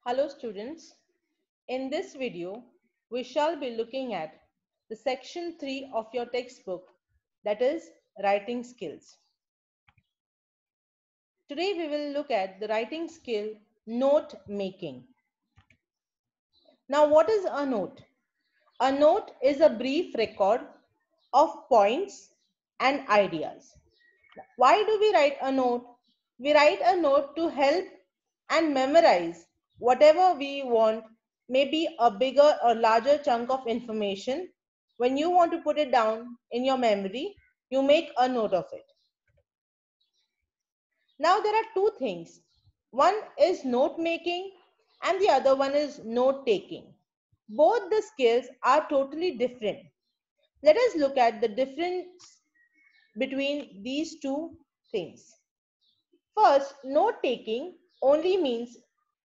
Hello students, in this video we shall be looking at the section 3 of your textbook, that is writing skills. Today we will look at the writing skill note making. Now what is a note? A note is a brief record of points and ideas. Why do we write a note? We write a note to help and memorize whatever we want, maybe a bigger or larger chunk of information. When you want to put it down in your memory, you make a note of it. Now there are two things. One is note making and the other one is note taking. Both the skills are totally different. Let us look at the difference between these two things. First, note taking only means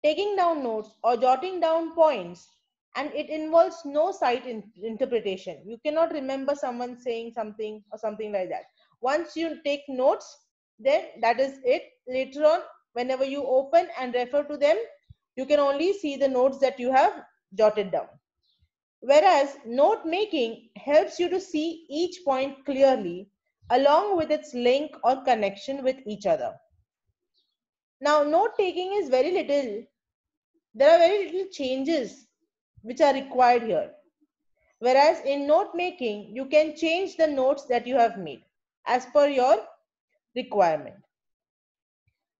taking down notes or jotting down points, and it involves no sight interpretation. You cannot remember someone saying something or something like that. Once you take notes, then that is it. Later on, whenever you open and refer to them, you can only see the notes that you have jotted down. Whereas note making helps you to see each point clearly along with its link or connection with each other. Now, note taking is very little. There are very little changes which are required here. Whereas in note making, you can change the notes that you have made as per your requirement.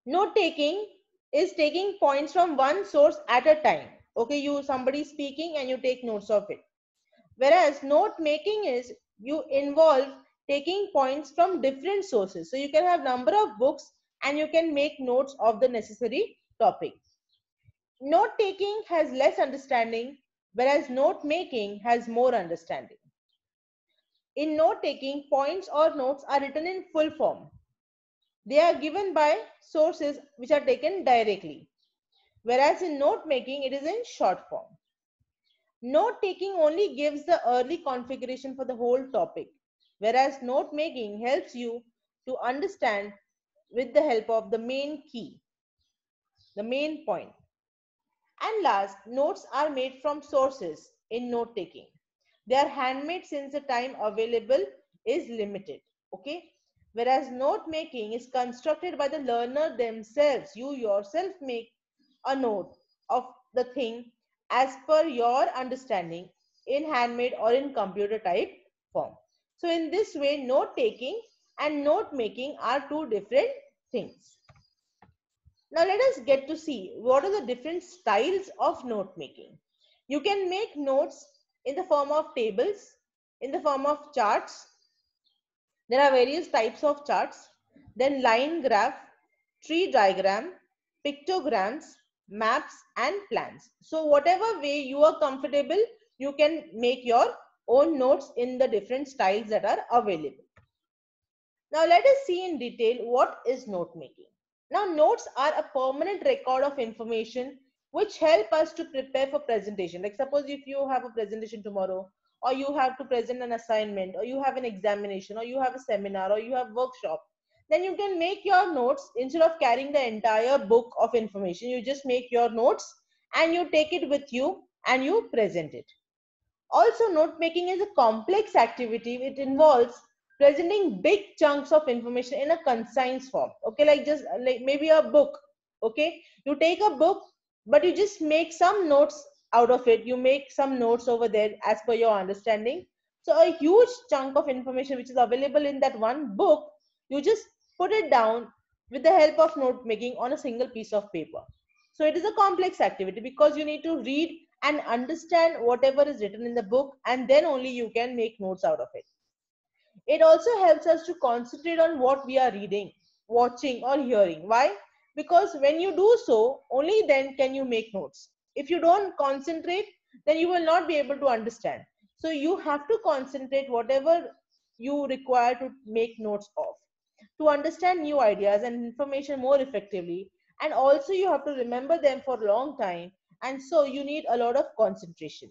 Note taking is taking points from one source at a time. Okay, somebody speaking and you take notes of it. Whereas note making is you involve taking points from different sources. So you can have number of books and you can make notes of the necessary topic. Note taking has less understanding, whereas note making has more understanding. In note taking, points or notes are written in full form. They are given by sources which are taken directly, whereas in note making, it is in short form. Note taking only gives the early configuration for the whole topic, whereas note making helps you to understand with the help of the main key, the main point. And last, notes are made from sources in note taking. They are handmade since the time available is limited. Okay. Whereas note making is constructed by the learner themselves. You yourself make a note of the thing as per your understanding in handmade or in computer type form. So in this way, note taking and note making are two different things. Now let us get to see what are the different styles of note making. You can make notes in the form of tables, in the form of charts. There are various types of charts. Then line graph, tree diagram, pictograms, maps and plans. So whatever way you are comfortable, you can make your own notes in the different styles that are available. Now let us see in detail what is note making. Now notes are a permanent record of information which help us to prepare for presentation. Like suppose if you have a presentation tomorrow, or you have to present an assignment, or you have an examination, or you have a seminar, or you have workshop, then you can make your notes instead of carrying the entire book of information. You just make your notes and you take it with you and you present it. Also, note making is a complex activity. It involves presenting big chunks of information in a concise form. Okay, like just like maybe a book. Okay, you take a book, but you just make some notes out of it. You make some notes over there as per your understanding. So, a huge chunk of information which is available in that one book, you just put it down with the help of note making on a single piece of paper. So, it is a complex activity because you need to read and understand whatever is written in the book, and then only you can make notes out of it. It also helps us to concentrate on what we are reading, watching or hearing. Why? Because when you do so, only then can you make notes. If you don't concentrate, then you will not be able to understand. So you have to concentrate whatever you require to make notes of, to understand new ideas and information more effectively. And also you have to remember them for a long time, and so you need a lot of concentration.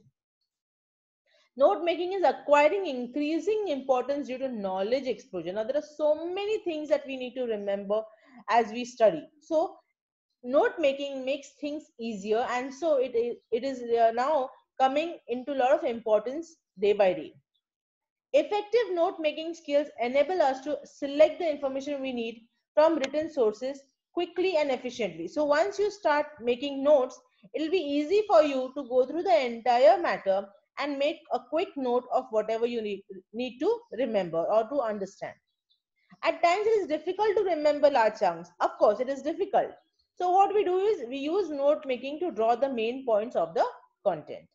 Note making is acquiring increasing importance due to knowledge exposure. Now there are so many things that we need to remember as we study. So note making makes things easier, and so it is now coming into a lot of importance day by day. Effective note making skills enable us to select the information we need from written sources quickly and efficiently. So once you start making notes, it will be easy for you to go through the entire matter and make a quick note of whatever you need to remember or to understand. At times it is difficult to remember large chunks. Of course, it is difficult. So what we do is we use note making to draw the main points of the content.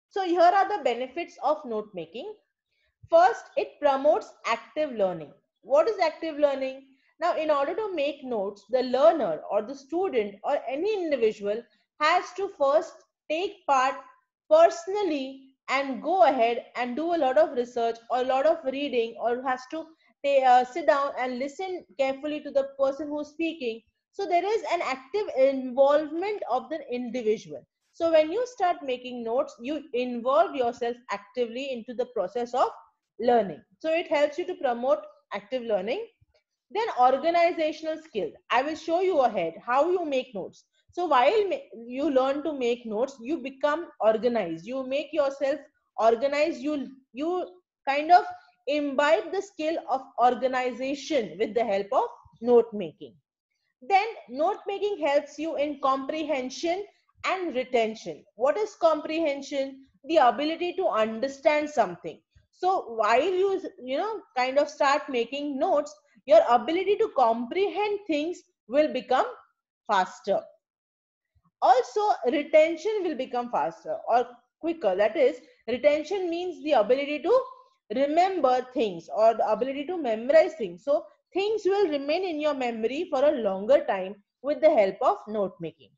So here are the benefits of note making. First, it promotes active learning. What is active learning? Now, in order to make notes, the learner or the student or any individual has to first take part personally and go ahead and do a lot of research or a lot of reading, or has to sit down and listen carefully to the person who's speaking. So there is an active involvement of the individual. So when you start making notes, you involve yourself actively into the process of learning. So it helps you to promote active learning. Then organizational skills. I will show you ahead how you make notes. So while you learn to make notes, you become organized. You make yourself organized. You kind of imbibe the skill of organization with the help of note making. Then note making helps you in comprehension and retention. What is comprehension? The ability to understand something. So while you kind of start making notes, your ability to comprehend things will become faster. Also, retention will become faster or quicker. That is, retention means the ability to remember things or the ability to memorize things. So things will remain in your memory for a longer time with the help of note making.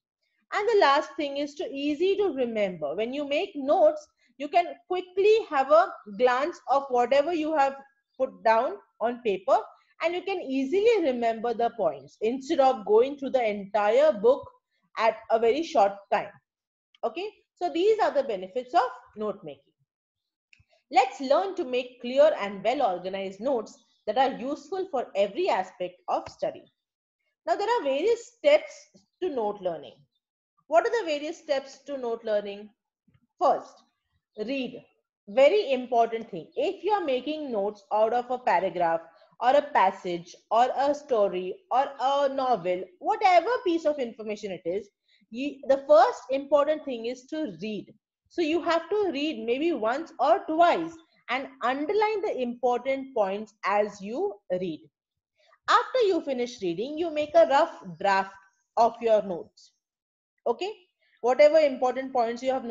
And the last thing is to easy to remember. When you make notes, you can quickly have a glance of whatever you have put down on paper, and you can easily remember the points instead of going through the entire book at a very short time. Okay, so these are the benefits of note making. Let's learn to make clear and well organized notes that are useful for every aspect of study. Now, there are various steps to note learning. What are the various steps to note learning? First, read. Very important thing. If you are making notes out of a paragraph or a passage or a story or a novel, whatever piece of information it is, the first important thing is to read. So you have to read maybe once or twice and underline the important points as you read. After you finish reading, you make a rough draft of your notes. Okay, whatever important points you have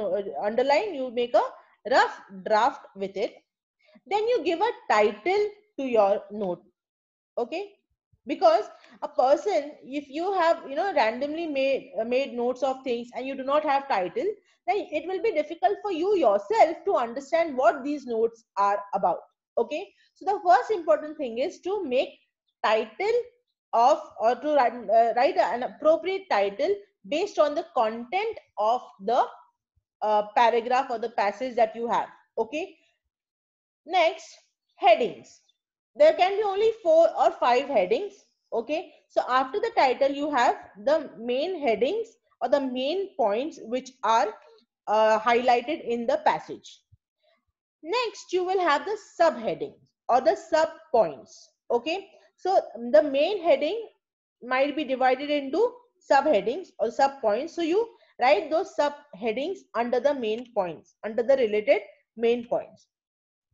underlined, you make a rough draft with it. Then you give a title to your note. Okay, because a person, if you have randomly made notes of things and you do not have title, then it will be difficult for you yourself to understand what these notes are about. Okay, so the first important thing is to make title of, or to write an appropriate title based on the content of the paragraph or the passage that you have. Okay, next, headings. There can be only 4 or 5 headings. Okay, so after the title you have the main headings or the main points which are highlighted in the passage. Next, you will have the subheadings or the sub points. Okay, so the main heading might be divided into subheadings or sub points. So you write those subheadings under the main points, under the related main points.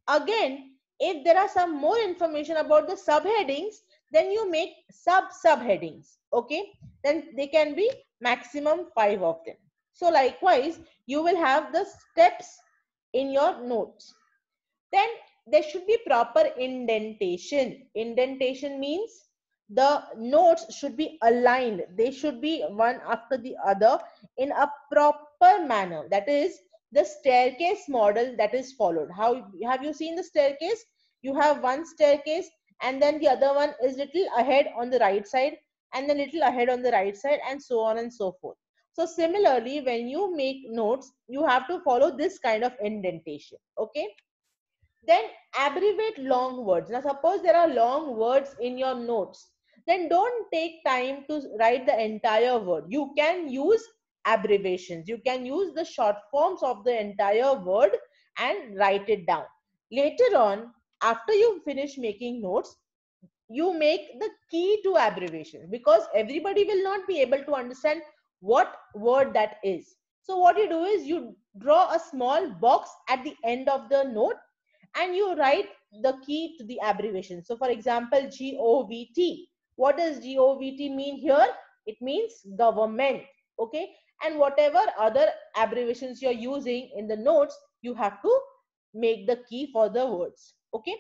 Again, if there are some more information about the subheadings, then you make subheadings. Okay, then they can be maximum 5 of them. So likewise, you will have the steps in your notes. Then there should be proper indentation. Indentation means the notes should be aligned. They should be one after the other in a proper manner. That is the staircase model that is followed. How have you seen the staircase? You have one staircase and then the other one is little ahead on the right side and then little ahead on the right side, and so on and so forth. So similarly, when you make notes, you have to follow this kind of indentation. Okay. Then abbreviate long words. Now suppose there are long words in your notes, then don't take time to write the entire word. You can use abbreviations. You can use the short forms of the entire word and write it down. Later on, after you finish making notes, you make the key to abbreviation, because everybody will not be able to understand what word that is. So what you do is you draw a small box at the end of the note and you write the key to the abbreviation. So for example, GOVT. What does GOVT mean here? It means government. Okay. And whatever other abbreviations you're using in the notes, you have to make the key for the words. Okay.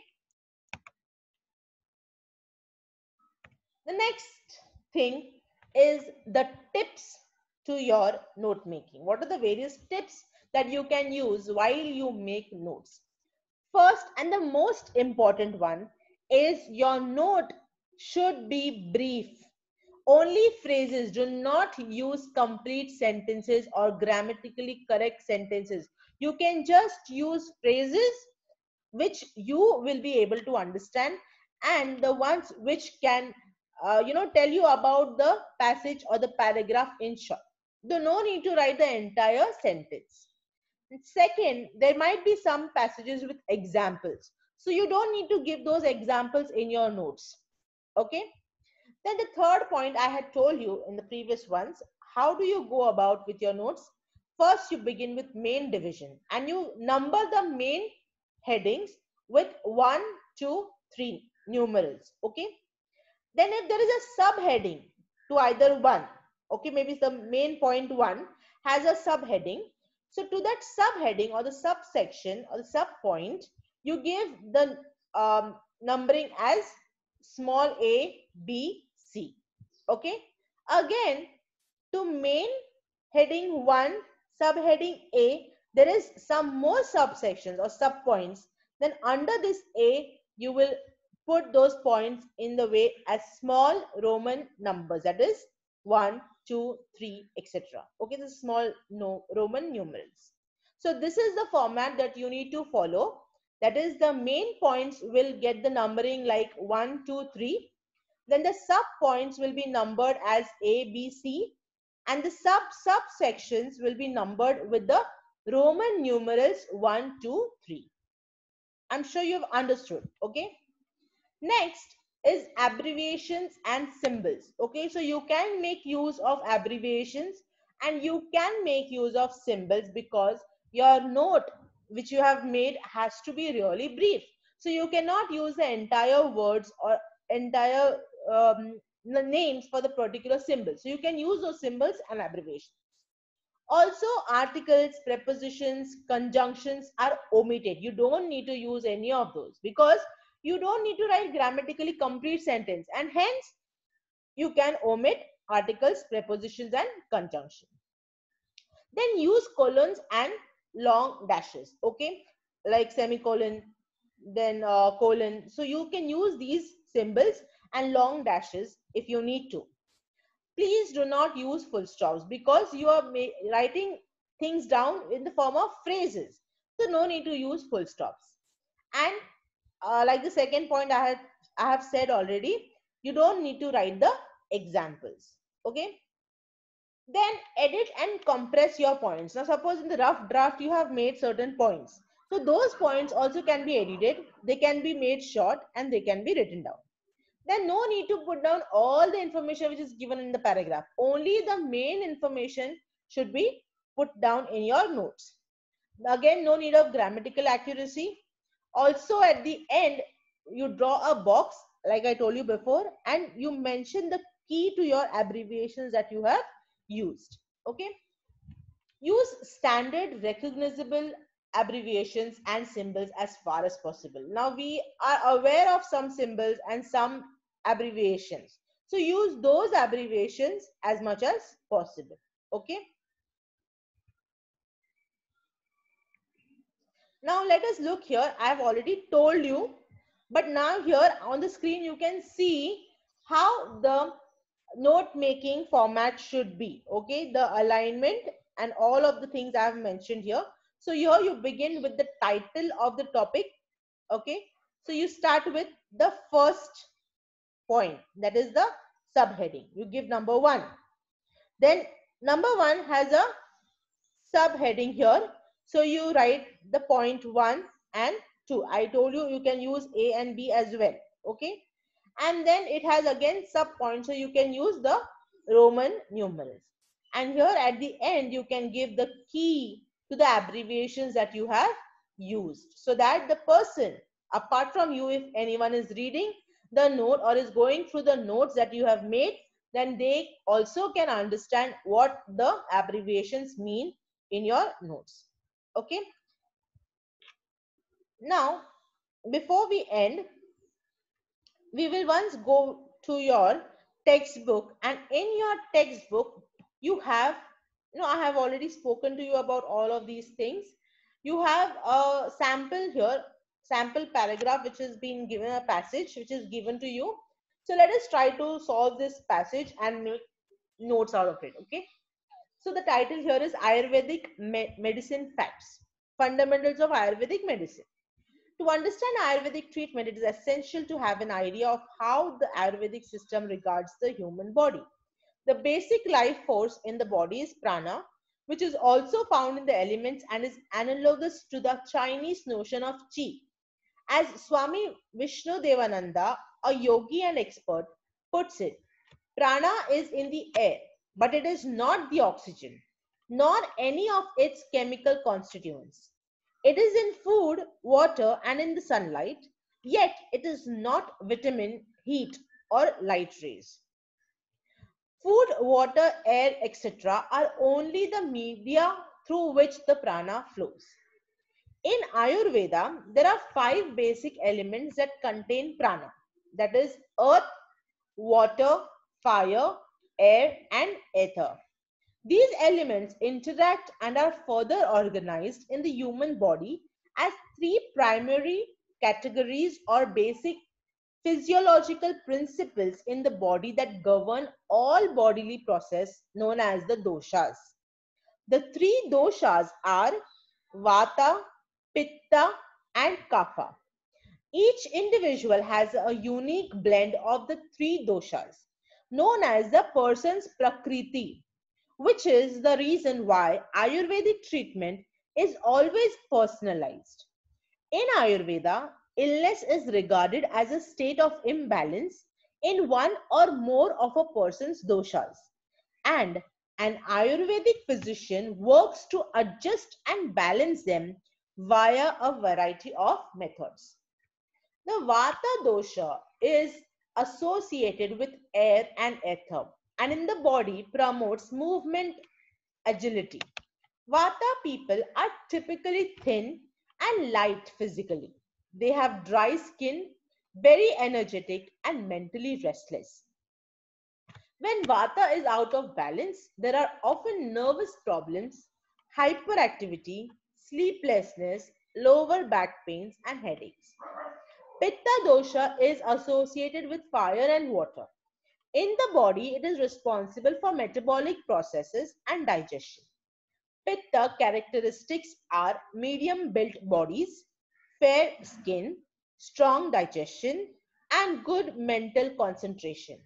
The next thing is the tips to your note making. What are the various tips that you can use while you make notes? First and the most important one is your note should be brief. Only phrases. Do not use complete sentences or grammatically correct sentences. You can just use phrases which you will be able to understand, and the ones which can tell you about the passage or the paragraph in short. There's no need to write the entire sentence. Second, there might be some passages with examples, so you don't need to give those examples in your notes. Okay. Then the third point I had told you in the previous ones, how do you go about with your notes? First, you begin with main division and you number the main headings with 1, 2, 3 numerals. Okay. Then if there is a subheading to either one, okay, maybe the main point 1 has a subheading. So to that subheading or the subsection or the subpoint, you give the numbering as small a, b, c. Okay. Again, to main heading 1, subheading A, there is some more subsections or subpoints. Then under this A, you will put those points in the way as small Roman numbers, that is 1, 2, 3, etc. Okay, the small Roman numerals. So this is the format that you need to follow. That is, the main points will get the numbering like 1, 2, 3. Then the sub points will be numbered as A, B, C, and the subsections will be numbered with the Roman numerals 1, 2, 3. I'm sure you've understood. Okay. Next is abbreviations and symbols. Okay, so you can make use of abbreviations and you can make use of symbols, because your note which you have made has to be really brief. So you cannot use the entire words or entire names for the particular symbol. So you can use those symbols and abbreviations. Also, articles, prepositions, conjunctions are omitted. You don't need to use any of those, because you don't need to write grammatically complete sentence, and hence you can omit articles, prepositions and conjunction. Then use colons and long dashes. Okay, like semicolon, then colon. So you can use these symbols and long dashes if you need to. Please do not use full stops, because you are writing things down in the form of phrases. So no need to use full stops. And like the second point I have said already, you don't need to write the examples. Okay. Then edit and compress your points. Now suppose in the rough draft you have made certain points. So those points also can be edited. They can be made short and they can be written down. Then no need to put down all the information which is given in the paragraph. Only the main information should be put down in your notes. Again, no need of grammatical accuracy. Also at the end, you draw a box like I told you before, and you mention the key to your abbreviations that you have used. Okay. Use standard recognizable abbreviations and symbols as far as possible. Now we are aware of some symbols and some abbreviations. So use those abbreviations as much as possible. Okay. Now let us look here. I have already told you, but now here on the screen you can see how the note making format should be. Okay, the alignment and all of the things I have mentioned here. So here you begin with the title of the topic. Okay, so you start with the first point. That is the subheading. You give number 1. Then number 1 has a subheading here. So you write the point 1 and 2. I told you you can use A and B as well. Okay. And then it has again sub points. So you can use the Roman numerals. And here at the end, you can give the key to the abbreviations that you have used. So that the person, apart from you, if anyone is reading the note or is going through the notes that you have made, then they also can understand what the abbreviations mean in your notes. Okay. Now, before we end, we will once go to your textbook, and in your textbook you have, I have already spoken to you about all of these things. You have a sample here, sample paragraph which has been given, a passage which is given to you. So let us try to solve this passage and make notes out of it. Okay. So the title here is Ayurvedic Medicine Facts, Fundamentals of Ayurvedic Medicine. To understand Ayurvedic treatment, it is essential to have an idea of how the Ayurvedic system regards the human body. The basic life force in the body is prana, which is also found in the elements and is analogous to the Chinese notion of chi. As Swami Vishnu Devananda, a yogi and expert, puts it, prana is in the air, but it is not the oxygen, nor any of its chemical constituents. It is in food, water, and in the sunlight, yet it is not vitamin, heat, or light rays. Food, water, air, etc. are only the media through which the prana flows. In Ayurveda, there are 5 basic elements that contain prana. That is earth, water, fire, air, and ether. These elements interact and are further organized in the human body as 3 primary categories or basic physiological principles in the body that govern all bodily process known as the doshas. The 3 doshas are Vata, Pitta, and Kapha. Each individual has a unique blend of the 3 doshas known as the person's Prakriti, which is the reason why Ayurvedic treatment is always personalized. In Ayurveda, illness is regarded as a state of imbalance in one or more of a person's doshas, and an Ayurvedic physician works to adjust and balance them via a variety of methods. The Vata dosha is associated with air and ether, and in the body promotes movement, agility. Vata people are typically thin and light physically. They have dry skin, very energetic, and mentally restless. When Vata is out of balance, there are often nervous problems, hyperactivity, sleeplessness, lower back pains, and headaches. Pitta dosha is associated with fire and water. In the body, it is responsible for metabolic processes and digestion. Pitta characteristics are medium built bodies, fair skin, strong digestion, and good mental concentration.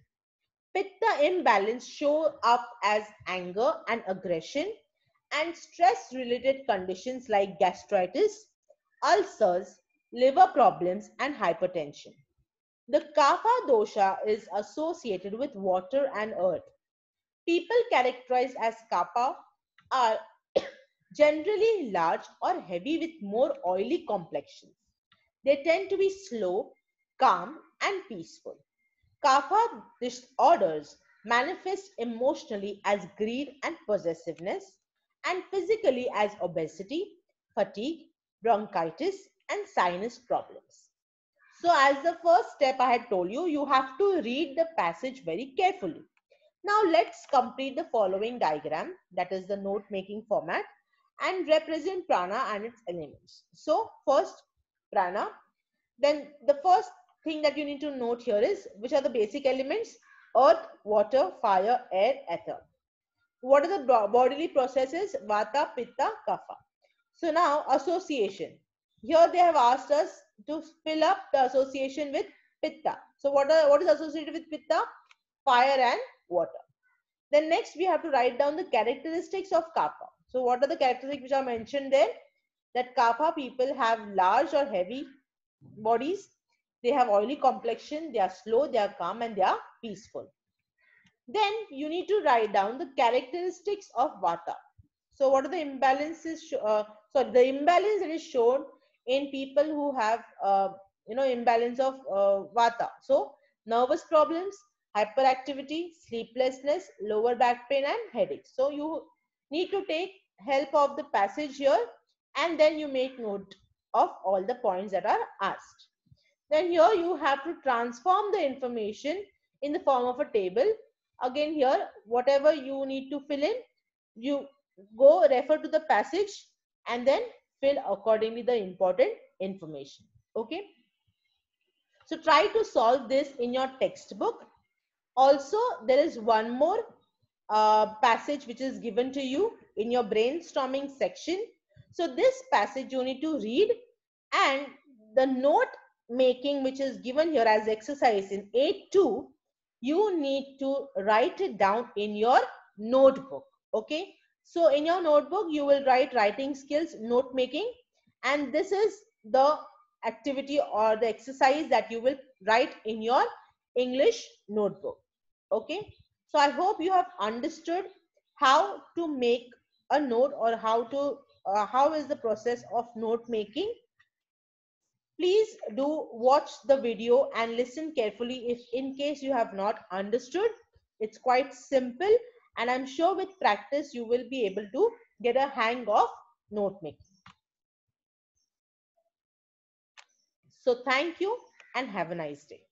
Pitta imbalance show up as anger and aggression and stress related conditions like gastritis, ulcers, liver problems, and hypertension. The Kapha dosha is associated with water and earth. People characterized as Kapha are generally large or heavy with more oily complexions. They tend to be slow, calm, and peaceful. Kapha disorders manifest emotionally as greed and possessiveness, and physically as obesity, fatigue, bronchitis, and sinus problems. So, as the first step I had told you, you have to read the passage very carefully. Now, let's complete the following diagram, that is the note making format, and represent prana and its elements. So, first prana, then the first thing that you need to note here is which are the basic elements: earth, water, fire, air, ether. What are the bodily processes? Vata, Pitta, Kapha. So now association. Here they have asked us to fill up the association with Pitta. So what is associated with Pitta? Fire and water. Then next we have to write down the characteristics of Kapha. So what are the characteristics which are mentioned there? That Kapha people have large or heavy bodies. They have oily complexion. They are slow. They are calm, and they are peaceful. Then you need to write down the characteristics of Vata. So what are the imbalances? The imbalance that is shown in people who have imbalance of Vata. So nervous problems, hyperactivity, sleeplessness, lower back pain, and headaches. So you need to take help of the passage here, and then you make note of all the points that are asked. Then here you have to transform the information in the form of a table. Again here, whatever you need to fill in, you go refer to the passage and then fill accordingly the important information. Okay. So try to solve this in your textbook. Also, there is one more passage which is given to you in your brainstorming section. So this passage you need to read, and the note making which is given here as exercise in 8.2, you need to write it down in your notebook. Okay. So in your notebook, you will write writing skills, note making, and this is the activity or the exercise that you will write in your English notebook. Okay. So I hope you have understood how to make a note, or how is the process of note making. Please do watch the video and listen carefully if in case you have not understood. It's quite simple, and I'm sure with practice you will be able to get a hang of note making. So thank you and have a nice day.